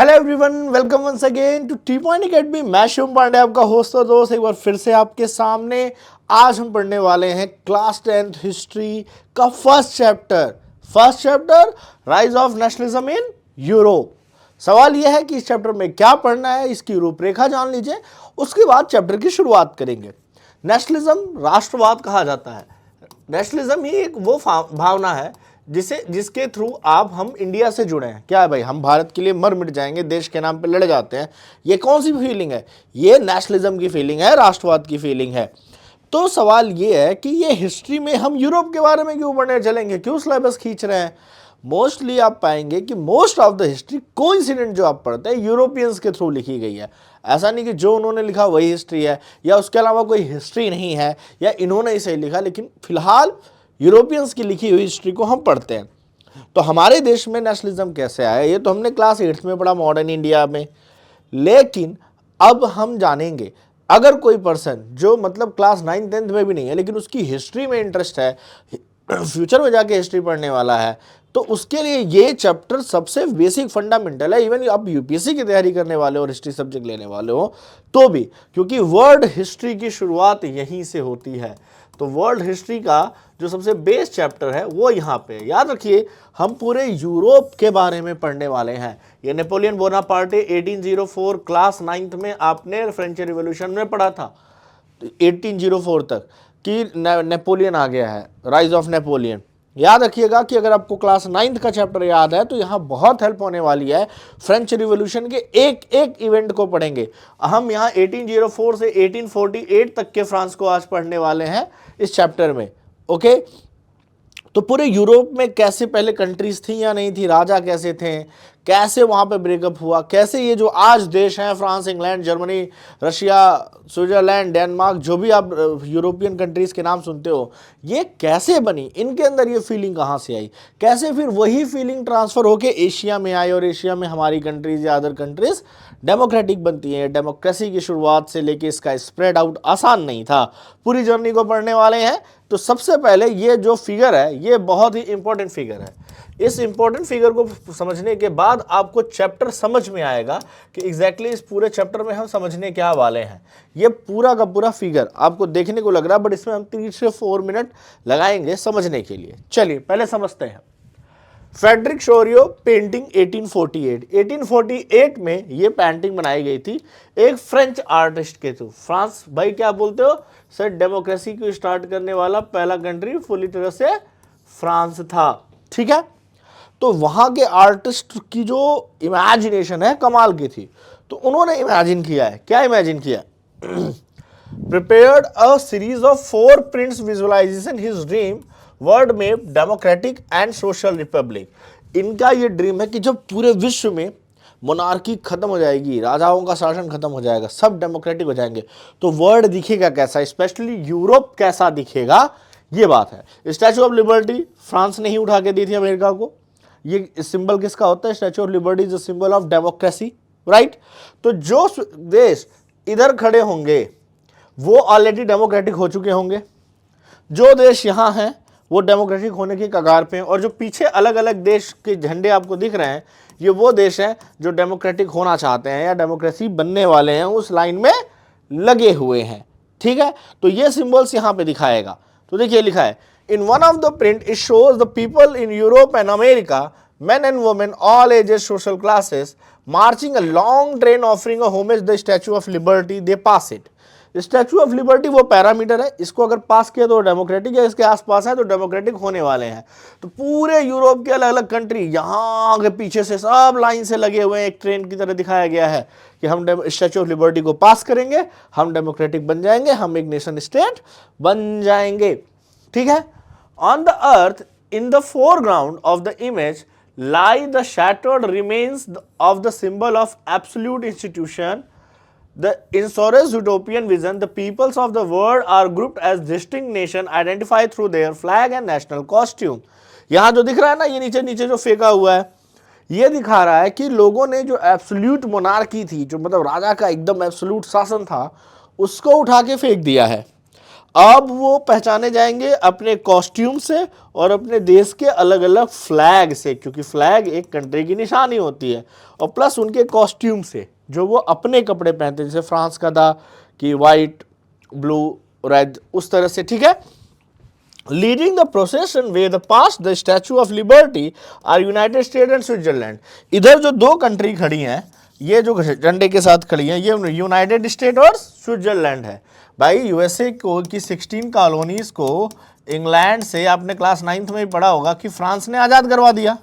Hello everyone, welcome once again to T point academy. मैं शुभ पांडे, आपका host और दोस्त, एक बार फिर से आपके सामने। आज हम पढ़ने वाले हैं क्लास 10th हिस्ट्री का first chapter rise of nationalism in Europe. सवाल यह है कि इस चैप्टर में क्या पढ़ना है, इसकी रूपरेखा जान लीजिए, उसके बाद चैप्टर की शुरुआत करेंगे। नेशनलिज्म राष्ट्रवाद कहा जाता है। नेशनलिज्म ही एक वो भावना है जिसके थ्रू हम इंडिया से जुड़े हैं। क्या है भाई, हम भारत के लिए मर मिट जाएंगे, देश के नाम पे लड़ जाते हैं। ये कौन सी फीलिंग है? ये नेशनलिज्म की फीलिंग है, राष्ट्रवाद की फीलिंग है। तो सवाल ये है कि ये हिस्ट्री में हम यूरोप के बारे में क्यों पढ़ने चलेंगे, क्यों सिलेबस खींच रहे हैं? मोस्टली आप पाएंगे कि most of the history coincident जो आप पढ़ते हैं यूरोपियंस के थ्रू लिखी गई है। ऐसा नहीं कि जो उन्होंने लिखा वही हिस्ट्री है, या उसके अलावा कोई हिस्ट्री नहीं है, या इन्होंने इसे लिखा, लेकिन फिलहाल यूरोपियंस की लिखी हुई हिस्ट्री को हम पढ़ते हैं। तो हमारे देश में नेशनलिज्म कैसे आया, ये तो हमने क्लास 8th में पढ़ा, मॉडर्न इंडिया में। लेकिन अब हम जानेंगे, अगर कोई पर्सन जो मतलब क्लास 9th 10th में भी नहीं है, लेकिन उसकी हिस्ट्री में इंटरेस्ट है, फ्यूचर में जाके हिस्ट्री पढ़ने वाला है, तो उसके लिए ये चैप्टर सबसे बेसिक फंडामेंटल है। इवन आप यूपीएससी की तैयारी करने वाले हो और हिस्ट्री सब्जेक्ट लेने वाले हो तो भी, क्योंकि वर्ल्ड हिस्ट्री की शुरुआत यहीं से होती है। तो वर्ल्ड हिस्ट्री का जो सबसे बेस चैप्टर है वो यहाँ पे याद रखिए। हम पूरे यूरोप के बारे में पढ़ने वाले हैं। ये नेपोलियन बोनापार्टे 1804 क्लास 9th में आपने फ्रेंच रिवॉल्यूशन में पढ़ा था, 1804 तक कि नेपोलियन आ गया है, राइज ऑफ नेपोलियन। याद रखिएगा कि अगर आपको क्लास 9th का चैप्टर याद है तो यहाँ बहुत हेल्प होने वाली है। फ्रेंच रिवॉल्यूशन के एक एक इवेंट को पढ़ेंगे। हम यहाँ 1804 से 1848 तक के फ्रांस को आज पढ़ने वाले हैं इस चैप्टर में। ओके, तो पूरे यूरोप में कैसे पहले कंट्रीज थी या नहीं थी, राजा कैसे थे, कैसे वहाँ पे ब्रेकअप हुआ, कैसे ये जो आज देश हैं France, England, Germany, Russia, Switzerland, Denmark, जो भी आप यूरोपियन कंट्रीज़ के नाम सुनते हो, ये कैसे बनी, इनके अंदर ये फीलिंग कहाँ से आई, कैसे फिर वही फीलिंग ट्रांसफ़र होके एशिया में आई और एशिया में हमारी कंट्रीज़ या अदर कंट्रीज़ डेमोक्रेटिक बनती हैं। डेमोक्रेसी की शुरुआत से लेके इसका स्प्रेड आउट आसान नहीं था। पूरी जर्नी को पढ़ने वाले हैं। तो सबसे पहले ये जो फिगर है ये बहुत ही इंपॉर्टेंट फिगर है। इस इंपॉर्टेंट फिगर को समझने के बाद आपको चैप्टर समझ में आएगा कि एग्जैक्टली इस पूरे चैप्टर में हम समझने क्या वाले हैं। ये पूरा का पूरा फिगर आपको देखने को लग रहा है, बट इसमें हम 3 से 4 मिनट लगाएंगे समझने के लिए। चलिए पहले समझते हैं। फ्रेडरिक शोरियो पेंटिंग 1848 में ये पेंटिंग बनाई गई थी एक फ्रेंच आर्टिस्ट के थ्रू। फ्रांस भाई क्या बोलते हो सर, डेमोक्रेसी को स्टार्ट करने वाला पहला कंट्री पूरी तरह से फ्रांस था। ठीक है, तो वहां के आर्टिस्ट की जो इमेजिनेशन है कमाल की थी। तो उन्होंने इमेजिन किया है, क्या इमेजिन किया? Prepared a series of 4 prints visualisation his dream world में डेमोक्रेटिक एंड सोशल रिपब्लिक। इनका ये ड्रीम है कि जब पूरे विश्व में मोनार्की खत्म हो जाएगी, राजाओं का शासन खत्म हो जाएगा, सब डेमोक्रेटिक हो जाएंगे, तो वर्ल्ड दिखेगा कैसा, स्पेशली यूरोप कैसा दिखेगा, ये बात है। स्टैचू ऑफ लिबर्टी फ्रांस ने ही उठा के दी थी अमेरिका को। ये सिंबल किसका होता है? Statue of liberty is a symbol of democracy, right? तो जो देश इधर खड़े होंगे वो ऑलरेडी डेमोक्रेटिक हो चुके होंगे। जो देश यहाँ हैं वो डेमोक्रेटिक होने की कगार पे हैं, और जो पीछे अलग अलग देश के झंडे आपको दिख रहे हैं ये वो देश हैं जो डेमोक्रेटिक होना चाहते हैं या डेमोक्रेसी बनने वाले हैं, उस लाइन में लगे हुए हैं। ठीक है, तो ये सिंबल्स यहाँ पे दिखाएगा। तो देखिए लिखा है, in one of the print it shows the people in Europe and America, men and women, all ages, social classes, marching a long train offering a homage the Statue of Liberty. They pass it. Statue of liberty वो parameter है, इसको अगर पास किया तो democratic है, इसके आसपास है तो डेमोक्रेटिक होने वाले हैं। तो पूरे यूरोप के अलग अलग कंट्री यहाँ के पीछे से सब लाइन से लगे हुए हैं, एक ट्रेन की तरह दिखाया गया है कि हम स्टैचू ऑफ लिबर्टी को पास करेंगे, हम डेमोक्रेटिक बन जाएंगे, हम एक नेशन स्टेट बन जाएंगे। ठीक है, on the earth in the foreground of the image lie the shattered remains of the symbol of absolute institution. The in Soros utopian vision, the peoples of the world are grouped as distinct nation identified through their flag and national costume. यहाँ जो दिख रहा है ना, ये नीचे नीचे जो फेंका हुआ है, ये दिखा रहा है कि लोगों ने जो एब्सोल्यूट मोनार्की थी, जो मतलब राजा का एकदम एब्सोल्यूट शासन था, उसको उठा के फेंक दिया है। अब वो पहचाने जाएंगे अपने कॉस्ट्यूम से और अपने देश के अलग अलग फ्लैग से, क्योंकि फ्लैग एक कंट्री की निशानी होती है, और प्लस उनके कॉस्ट्यूम से जो वो अपने कपड़े पहनते हैं, जैसे फ्रांस का था कि वाइट ब्लू रेड, उस तरह से, ठीक है। Leading the procession way the pass the Statue of Liberty are United State and Switzerland. इधर जो दो कंट्री खड़ी हैं, ये जो झंडे के साथ खड़ी हैं, ये यूनाइटेड स्टेट और स्विट्जरलैंड है। भाई यूएसए को की 16 कॉलोनीज को इंग्लैंड से, आपने क्लास 9th में ही पढ़ा होगा कि फ्रांस ने आज़ाद करवा दिया,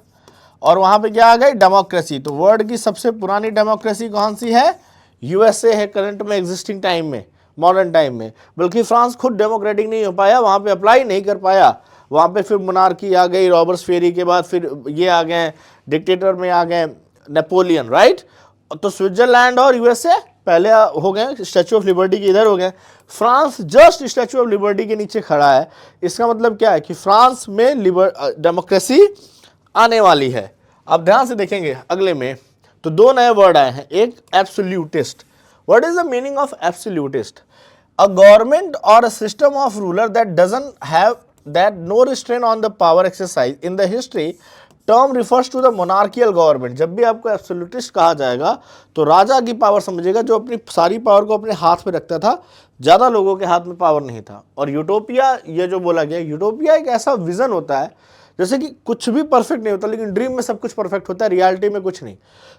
और वहाँ पे क्या आ गई, डेमोक्रेसी। तो वर्ल्ड की सबसे पुरानी डेमोक्रेसी कौन सी है, यूएसए है करंट में, एग्जिस्टिंग टाइम में, मॉडर्न टाइम में। बल्कि फ्रांस खुद डेमोक्रेटिक नहीं हो पाया, वहाँ पे अप्लाई नहीं कर पाया, वहाँ पे फिर मोनार्की आ गई, रॉबर्ट्सफेरी के बाद फिर ये आ गए, डिक्टेटर में आ गए नेपोलियन, राइट। तो स्विट्जरलैंड और यूएसए पहले हो गए, स्टैचू ऑफ लिबर्टी के इधर हो गए, France just statue of liberty के नीचे खड़ा है। इसका मतलब क्या है कि फ्रांस में डेमोक्रेसी आने वाली है। अब ध्यान से देखेंगे अगले में, तो दो नए वर्ड आए हैं, एक absolutist. What is the meaning of absolutist? A government or a system of ruler that doesn't have that no restrain on the power exercise in the history term refers to the monarchial government. जब भी आपको absolutist कहा जाएगा तो राजा की power समझिएगा, जो अपनी सारी पावर को अपने हाथ में रखता था, ज़्यादा लोगों के हाथ में पावर नहीं था। और यूटोपिया, ये जो बोला गया, यूटोपिया एक ऐसा विजन होता है जैसे कि कुछ भी परफेक्ट नहीं होता, लेकिन ड्रीम में सब कुछ परफेक्ट होता है, रियलिटी में कुछ नहीं।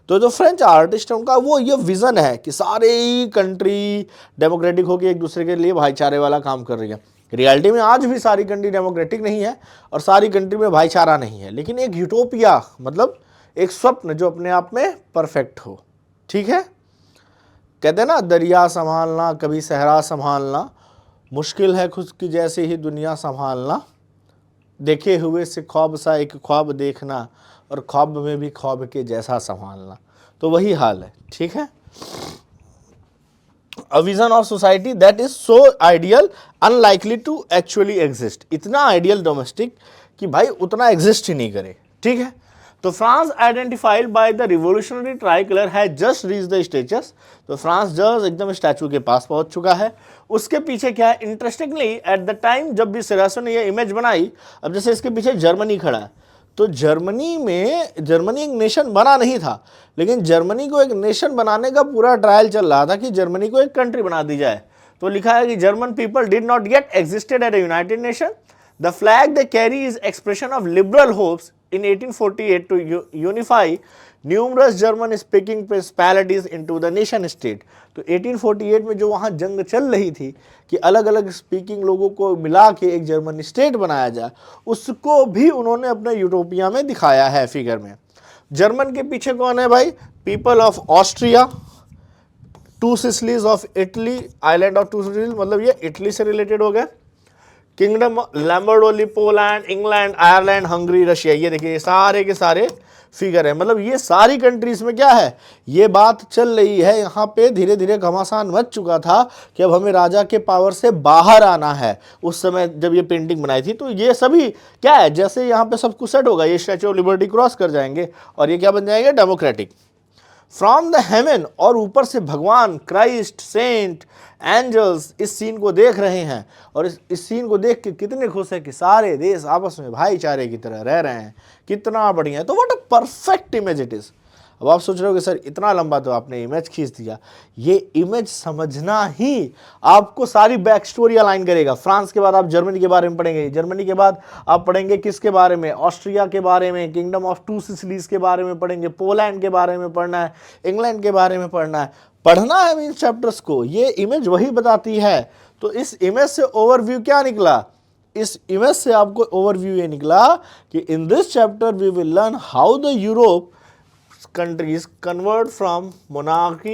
तो जो फ्रेंच आर्टिस्ट है उनका वो ये विजन है कि सारे ही कंट्री डेमोक्रेटिक होकर एक दूसरे के लिए भाईचारे वाला काम कर रही है। रियलिटी में आज भी सारी कंट्री डेमोक्रेटिक नहीं है और सारी कंट्री में भाईचारा नहीं है, लेकिन एक यूटोपिया मतलब एक स्वप्न जो अपने आप में परफेक्ट हो, ठीक है। कहते हैं ना, दरिया संभालना कभी सहरा संभालना, मुश्किल है खुद की जैसे ही दुनिया संभालना, देखे हुए से ख्वाब सा एक ख्वाब देखना, और ख्वाब में भी ख्वाब के जैसा संभालना। तो वही हाल है, ठीक है। A vision of society that is so ideal unlikely to actually exist, इतना आइडियल डोमेस्टिक कि भाई उतना एग्जिस्ट ही नहीं करे, ठीक है। तो France identified by the revolutionary tricolour has just reach the status. तो फ्रांस जस्ट एकदम स्टैचू के पास पहुंच चुका है। उसके पीछे क्या है, इंटरेस्टिंगली एट द टाइम जब भी सिरासो ने ये इमेज बनाई, अब जैसे इसके पीछे जर्मनी खड़ा है, तो जर्मनी एक नेशन बना नहीं था, लेकिन जर्मनी को एक नेशन बनाने का पूरा ट्रायल चल रहा था कि जर्मनी को एक कंट्री बना दी जाए। तो लिखा है कि German people did not yet existed at a United nation, the flag they carry is expression of liberal hopes in 1848 to unify numerous German speaking principalities into the nation state। तो 1848 में जो वहाँ जंग चल रही थी कि अलग अलग स्पीकिंग लोगों को मिला के एक जर्मन स्टेट बनाया जाए, उसको भी उन्होंने अपने यूटोपिया में दिखाया है फिगर में। जर्मन के पीछे कौन है भाई, people of Austria, two Sicilies of Italy, island of two Sicilies, मतलब ये इटली से रिलेटेड हो गया, kingdom Lombardy, Poland, England, Ireland, Hungary, Russia. ये देखिए सारे के सारे फिगर है, मतलब ये सारी कंट्रीज में क्या है, ये बात चल रही है। यहाँ पे धीरे धीरे घमासान मच चुका था कि अब हमें राजा के पावर से बाहर आना है। उस समय जब ये पेंटिंग बनाई थी, तो ये सभी क्या है, जैसे यहाँ पे सब कुछ सेट होगा, ये स्टैचू ऑफ लिबर्टी क्रॉस कर जाएंगे और ये क्या बन जाएंगे, डेमोक्रेटिक फ्रॉम द हेवन। और ऊपर से भगवान, क्राइस्ट, सेंट, एंजल्स इस सीन को देख रहे हैं, और इस सीन को देख के कितने खुश है कि सारे देश आपस में भाईचारे की तरह रह रहे हैं, कितना बढ़िया है। तो what a perfect image it is. अब आप सोच रहे हो कि सर इतना लंबा तो आपने इमेज खींच दिया, ये इमेज समझना ही आपको सारी बैक स्टोरी अलाइन करेगा। फ्रांस के बाद आप जर्मनी के बारे में पढ़ेंगे, जर्मनी के बाद आप पढ़ेंगे किसके बारे में, ऑस्ट्रिया के बारे में, किंगडम ऑफ टू सिसिलीज के बारे में पढ़ेंगे, पोलैंड के बारे में पढ़ना है, इंग्लैंड के बारे में पढ़ना है इन चैप्टर्स को। ये इमेज वही बताती है। तो इस इमेज से ओवरव्यू क्या निकला, इस इमेज से आपको ओवरव्यू ये निकला कि in this chapter we will learn how the Europe countries convert from monarchy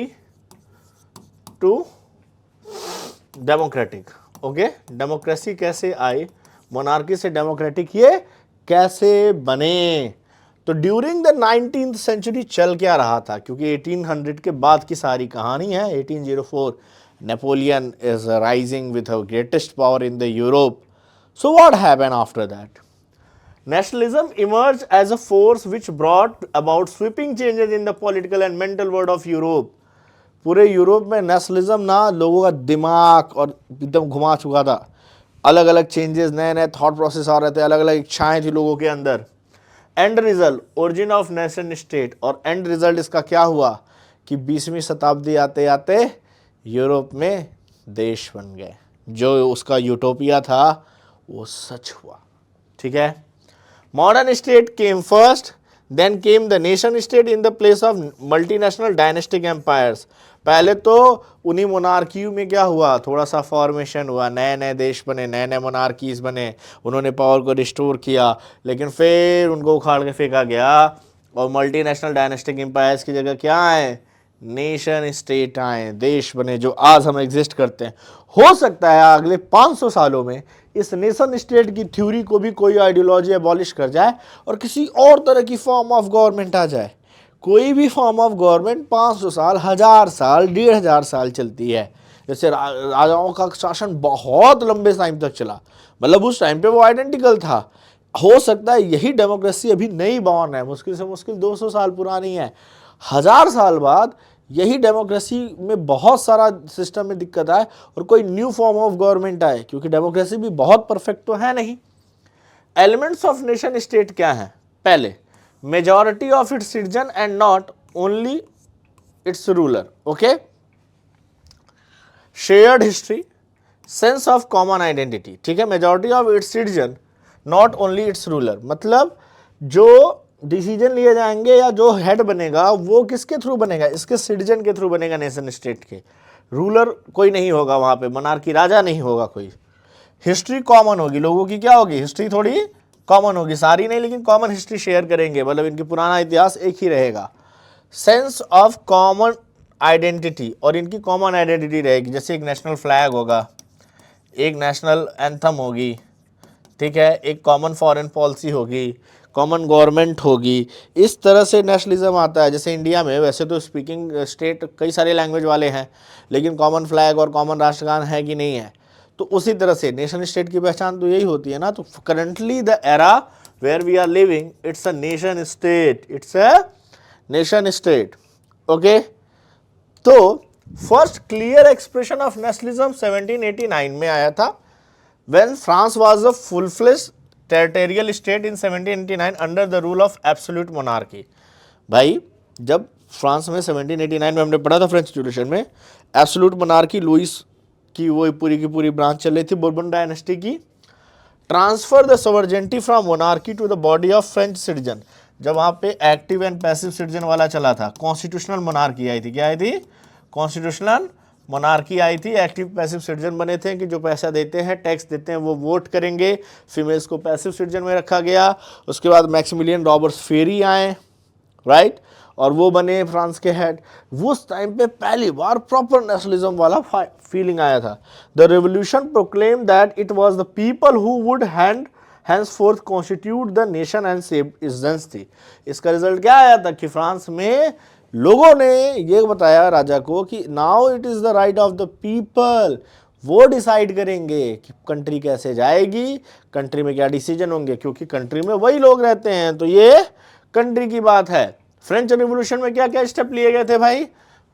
to democratic। Okay, democracy कैसे आई, मोनार्की से डेमोक्रेटिक ये कैसे बने। तो ड्यूरिंग द 19th सेंचुरी चल क्या रहा था, क्योंकि 1800 के बाद की सारी कहानी है। 1804 Napoleon is rising with her greatest power in the Europe। So what happened after that? Nationalism emerged as a force which brought about sweeping changes in the political and mental world of Europe। पूरे Europe में nationalism ना लोगों का दिमाग और एकदम घुमा चुका था। अलग अलग चेंजेस, नए नए थॉट प्रोसेस आ रहे थे, अलग अलग इच्छाएं थी लोगों के अंदर। And result origin of nation state, और एंड रिजल्ट इसका क्या हुआ कि 20वीं शताब्दी आते आते यूरोप में देश बन गए। जो उसका यूटोपिया था वो सच हुआ। ठीक है, modern state came first, then came the nation state in the place of multinational dynastic empires. पहले तो उन्हीं मोनार्की में क्या हुआ, थोड़ा सा फॉर्मेशन हुआ, नए नए देश बने, नए नए मोनार्कीज बने, उन्होंने पावर को रिस्टोर किया, लेकिन फिर उनको उखाड़ के फेंका गया और मल्टीनेशनल डायनेस्टिक एम्पायर्स की जगह क्या आए, नेशन स्टेट आए, देश बने जो आज हम एग्जिस्ट करते हैं। हो सकता है अगले 500 सालों में इस नेशन स्टेट की थ्योरी को भी कोई आइडियोलॉजी एबॉलिश कर जाए और किसी और तरह की फॉर्म ऑफ गवर्नमेंट आ जाए। कोई भी फॉर्म ऑफ गवर्नमेंट 500 साल, 1000 साल, 1500 साल चलती है। जैसे राजाओं का शासन बहुत लंबे टाइम तक चला, मतलब उस टाइम पे वो आइडेंटिकल था। हो सकता है यही डेमोक्रेसी अभी नई बॉर्न है, मुश्किल से मुश्किल 200 साल पुरानी है। 1000 साल बाद यही डेमोक्रेसी में बहुत सारा सिस्टम में दिक्कत आए और कोई न्यू फॉर्म ऑफ गवर्नमेंट आए, क्योंकि डेमोक्रेसी भी बहुत परफेक्ट तो है नहीं। एलिमेंट्स ऑफ नेशन स्टेट क्या है? पहले, majority of its citizen and not only it's ruler. Okay, shared history, sense of common identity. ठीक है, majority of its citizen not only it's ruler, मतलब जो डिसीजन लिए जाएंगे या जो हेड बनेगा वो किसके थ्रू बनेगा, इसके सिटीजन के थ्रू बनेगा, नेशन स्टेट के। रूलर कोई नहीं होगा वहां पे, मनार्की राजा नहीं होगा कोई। हिस्ट्री कॉमन होगी, लोगों की क्या होगी, हिस्ट्री थोड़ी कॉमन होगी, सारी नहीं लेकिन कॉमन हिस्ट्री शेयर करेंगे, मतलब इनकी पुराना इतिहास एक ही रहेगा। सेंस ऑफ कॉमन आइडेंटिटी, और इनकी कॉमन आइडेंटिटी रहेगी, जैसे एक नेशनल फ्लैग होगा, एक नेशनल एंथम होगी, ठीक है, एक कॉमन फॉरेन पॉलिसी होगी, कॉमन गवर्नमेंट होगी। इस तरह से नेशनलिज्म आता है। जैसे इंडिया में वैसे तो स्पीकिंग स्टेट कई सारे लैंग्वेज वाले हैं, लेकिन कॉमन फ्लैग और कॉमन राष्ट्रगान है कि नहीं है, तो उसी तरह से नेशन स्टेट की पहचान तो यही होती है ना। तो currently the era where we are living, it's a nation state, it's a nation state. Okay, तो first clear expression of nationalism 1789 में आया था, when France was a full-fledged territorial state in 1789 under the rule of absolute monarchy। भाई जब France में 1789 में हमने पढ़ा था फ्रेंच रिवॉल्यूशन में, एब्सोल्यूट मोनार्की लुइस की वो पूरी की पूरी ब्रांच चल रही थी बोर्बन डायनेस्टी की। Transfer the sovereignty from monarchy to the body of French citizen, जब वहाँ पे एक्टिव एंड पैसिव सिटीजन वाला चला था। कॉन्स्टिट्यूशनल मोनार्की आई थी, क्या आई थी, कॉन्स्टिट्यूशनल मोनार्की आई थी। एक्टिव पैसिव सिटीजन बने थे कि जो पैसा देते हैं, टैक्स देते हैं, वो वोट करेंगे। फीमेल्स को पैसिव सिटीजन में रखा गया। उसके बाद मैक्सिमिलियन रॉबर्ट्स फेरी आए, राइट, और वो बने फ्रांस के हेड। वो उस टाइम पे पहली बार प्रॉपर नेशनलिज्म वाला फीलिंग आया था। The revolution proclaim that it was the people who would henceforth constitute the nation and save its dynasty। इसका रिजल्ट क्या आया था कि फ्रांस में लोगों ने ये बताया राजा को कि now it is the right of the people, वो डिसाइड करेंगे कि कंट्री कैसे जाएगी, कंट्री में क्या डिसीजन होंगे, क्योंकि कंट्री में वही लोग रहते हैं। तो ये कंट्री की बात है। फ्रेंच रिवॉल्यूशन में क्या क्या स्टेप लिए गए थे भाई?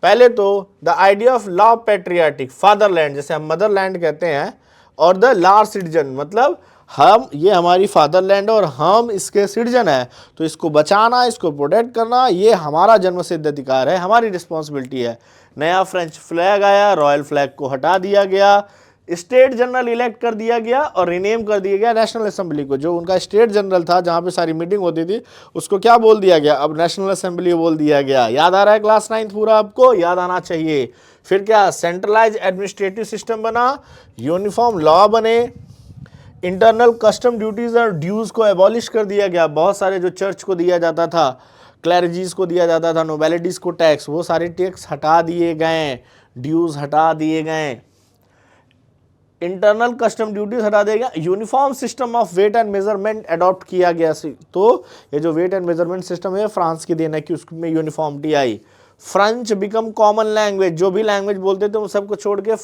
पहले तो the idea of law patriotic, fatherland जिसे हम मदरलैंड कहते हैं, और द लार्ज सिटीजन, मतलब हम, ये हमारी फादरलैंड और हम इसके सिटीजन हैं, तो इसको बचाना, इसको प्रोटेक्ट करना, ये हमारा जन्मसिद्ध अधिकार है, हमारी रिस्पॉन्सिबिलिटी है। नया फ्रेंच फ्लैग आया, रॉयल फ्लैग को हटा दिया गया, स्टेट जनरल इलेक्ट कर दिया गया और रिनेम कर दिया गया नेशनल असेंबली को। जो उनका स्टेट जनरल था जहाँ पे सारी मीटिंग होती थी, उसको क्या बोल दिया गया, अब नेशनल असेंबली बोल दिया गया। याद आ रहा है क्लास 9 पूरा? आपको याद आना चाहिए। फिर क्या, सेंट्रलाइज एडमिनिस्ट्रेटिव सिस्टम बना, यूनिफॉर्म लॉ बने, इंटरनल कस्टम ड्यूटीज और ड्यूज को एबॉलिश कर दिया गया। बहुत सारे जो चर्च को दिया जाता था, क्लैरिजीज को दिया जाता था, नोबेलिटीज को टैक्स, वो सारे टैक्स हटा दिए गए, ड्यूज हटा दिए गए, इंटरनल कस्टम ड्यूटीज हटा दिया गया। Uniform system of weight and measurement adopt किया गया। तो ये जो वेट एंड मेजरमेंट सिस्टम है फ्रांस की देन है कि उसमें यूनिफॉर्मिटी आई। फ्रेंच बिकम कॉमन लैंग्वेज, जो भी लैंग्वेज बोलते थे वो सबको छोड़ के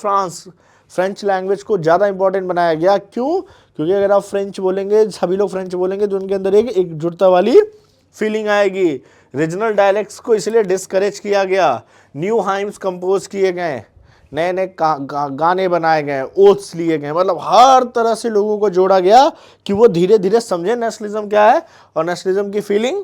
फ्रेंच लैंग्वेज को ज़्यादा इंपॉर्टेंट बनाया गया। क्यों? क्योंकि अगर आप फ्रेंच बोलेंगे, सभी लोग फ्रेंच बोलेंगे, तो उनके अंदर एक एकजुटता वाली फीलिंग आएगी। रीजनल डायलेक्ट्स को इसलिए डिस्करेज किया गया, न्यू हाइम्स कंपोज किए गए, नए नए गाने बनाए गए, ओथ्स लिए गए, मतलब हर तरह से लोगों को जोड़ा गया कि वो धीरे धीरे समझे नेशनलिज्म क्या है और नेशनलिज्म की फीलिंग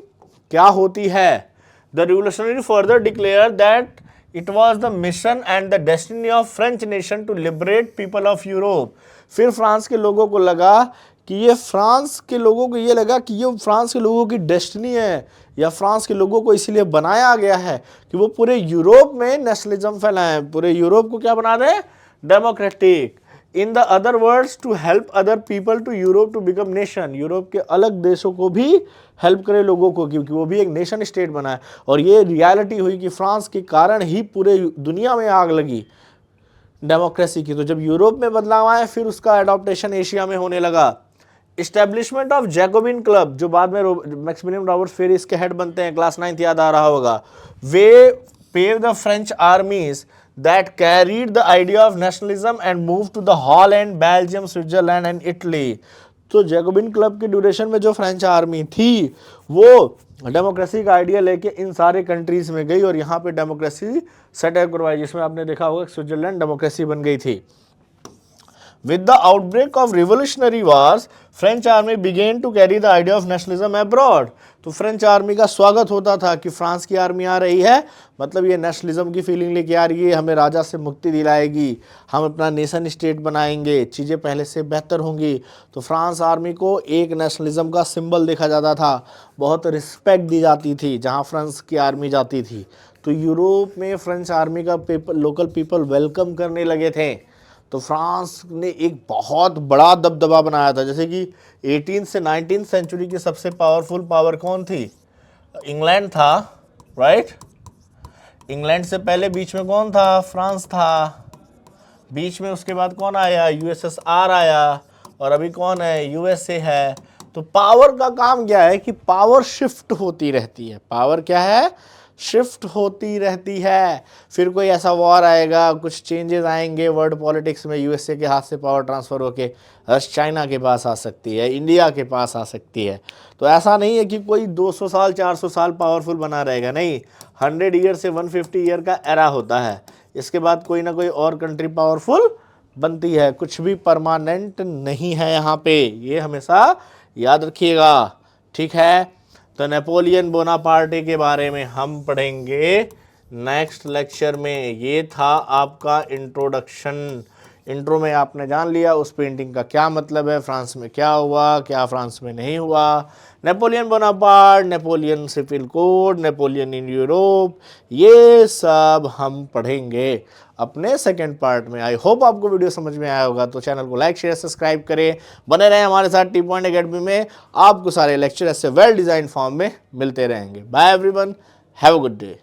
क्या होती है। The revolutionary further declare that it was the mission and the destiny of French nation to liberate people of Europe. फिर फ्रांस के लोगों को लगा कि ये फ्रांस के लोगों को ये लगा कि ये फ्रांस के लोगों की डेस्टिनी है, या फ्रांस के लोगों को इसलिए बनाया गया है कि वो पूरे यूरोप में नेशनलिज्म फैलाएं, पूरे यूरोप को क्या बना दें, democratic. In the other words, to help other people to Europe to become nation, Europe के अलग देशों को भी हेल्प करे लोगों को, क्योंकि वो भी एक नेशन स्टेट बनाए। और ये रियलिटी हुई कि फ्रांस के कारण ही पूरे दुनिया में आग लगी डेमोक्रेसी की। तो जब यूरोप में बदलाव आए, फिर उसका एडॉप्टेशन एशिया में होने लगा। इस्टेब्लिशमेंट ऑफ जैकोबिन क्लब, जो बाद में मैक्सिमिलियन रॉबर्टसफिएरे के हेड बनते हैं, क्लास 9th याद आ रहा होगा। वे pave the French armies that carried the idea of nationalism and move to the Holland, Belgium, Switzerland and Italy. तो जैकोबिन क्लब के ड्यूरेशन में जो फ्रेंच आर्मी थी वो डेमोक्रेसी का आइडिया लेके इन सारे कंट्रीज में गई और यहाँ पे डेमोक्रेसी सेटअप करवाई, जिसमें आपने देखा होगा स्विट्जरलैंड डेमोक्रेसी बन गई थी। With the outbreak of revolutionary wars, French army began to carry the idea of nationalism abroad. तो फ्रेंच आर्मी का स्वागत होता था कि फ्रांस की आर्मी आ रही है, मतलब ये नेशनलिज्म की फीलिंग लेके आ रही है, हमें राजा से मुक्ति दिलाएगी, हम अपना नेशन स्टेट बनाएंगे, चीज़ें पहले से बेहतर होंगी। तो फ्रांस आर्मी को एक नेशनलिज्म का सिंबल देखा जाता था, बहुत रिस्पेक्ट दी जाती थी जहाँ फ्रांस की आर्मी जाती थी। तो यूरोप में फ्रेंच आर्मी का लोकल पीपल वेलकम करने लगे थे। तो फ्रांस ने एक बहुत बड़ा दबदबा बनाया था, जैसे कि 18 से 19 सेंचुरी की सबसे पावरफुल पावर कौन थी, इंग्लैंड था, राइट। इंग्लैंड से पहले बीच में कौन था, फ्रांस था, बीच में उसके बाद कौन आया, यूएसएसआर आया, और अभी कौन है, यूएसए है। तो पावर का काम क्या है कि पावर शिफ्ट होती रहती है, पावर क्या है, शिफ्ट होती रहती है। फिर कोई ऐसा वॉर आएगा, कुछ चेंजेस आएंगे वर्ल्ड पॉलिटिक्स में, यूएसए के हाथ से पावर ट्रांसफ़र होके चाइना के पास आ सकती है, इंडिया के पास आ सकती है। तो ऐसा नहीं है कि कोई 200 साल 400 साल पावरफुल बना रहेगा, नहीं, 100 ईयर से 150 ईयर का एरा होता है, इसके बाद कोई ना कोई और कंट्री पावरफुल बनती है, कुछ भी परमानेंट नहीं है यहाँ पे, ये हमेशा याद रखिएगा, ठीक है। तो नेपोलियन बोनापार्टे के बारे में हम पढ़ेंगे नेक्स्ट लेक्चर में। ये था आपका इंट्रोडक्शन। इंट्रो में आपने जान लिया उस पेंटिंग का क्या मतलब है, फ्रांस में क्या हुआ, क्या फ्रांस में नहीं हुआ, Napoleon Bonaparte, Napoleon civil code, Napoleon in Europe, ये सब हम पढ़ेंगे अपने सेकंड पार्ट में। आई होप आपको वीडियो समझ में आया होगा। तो चैनल को लाइक शेयर सब्सक्राइब करें, बने रहें हमारे साथ टी पॉइंट अकेडमी में। आपको सारे लेक्चर ऐसे वेल डिजाइन फॉर्म में मिलते रहेंगे। Bye everyone, have a good day.